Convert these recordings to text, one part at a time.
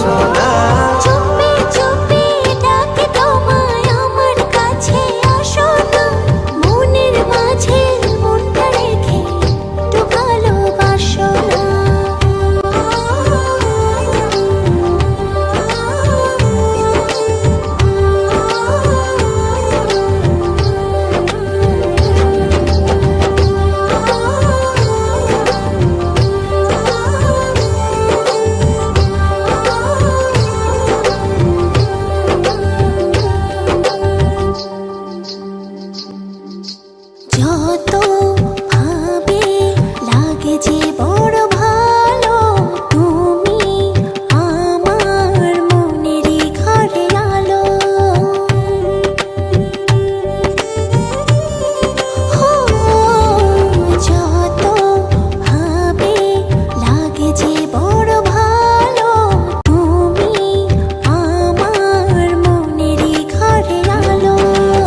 বাসো না। চুপি চুপি ডাকে তোমায় আমার কাছে আসো না, মনের মাঝে মনটা রেখে একটু ভালোবাসো না। যত ভাবে লাগে যে বড় ভালো, তুমি আমার মনেরই ঘরে আলো। যত ভাবে লাগে যে বড় ভালো, তুমি আমার মনেরই ঘরে আলো।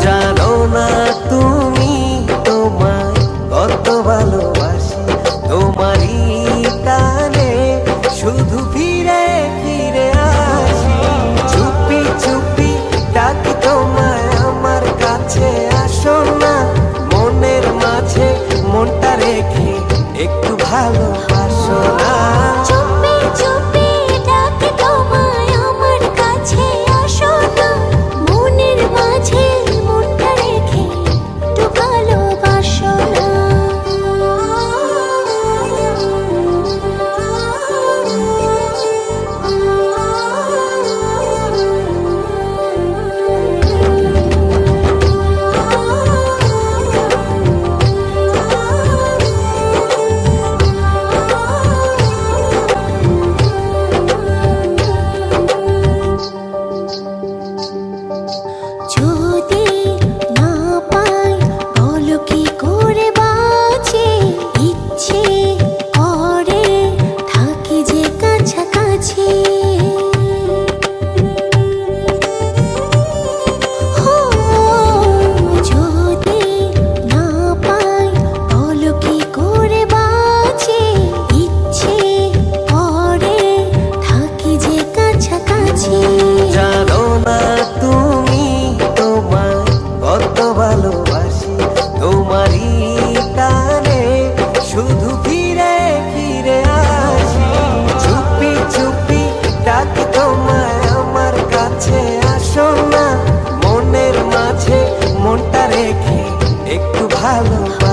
জানো না তুমি তোমায় কত ভালোবাসি, তোমারই টানে শুধু ফিরে ফিরে আসি। চুপি চুপি ডাকি তোমায় আমার কাছে আসো না, মনের মাঝে মনটা রেখে একটু ভালোবাসো না। চুপি চুপি ডাকে তোমায় আমার কাছে আসো না, মনের মাঝে মনটা রেখে একটু ভালোবাসো না। যদি না পাই বলো কি করে বাঁচি, ইচ্ছে করে থাকি যে কাছাকাছি। যদি না পাই বলো কি করে বাঁচি, ইচ্ছে করে থাকি যে কাছাকাছি। জানো না তুমি তোমায় কত ভালোবাসি, তোমারই টানে শুধু ফিরে ফিরে আসি। চুপি চুপি ডাকি তোমায় আমার কাছে আসো না, মনের মাঝে মনটা রেখে একটু ভালোবাসো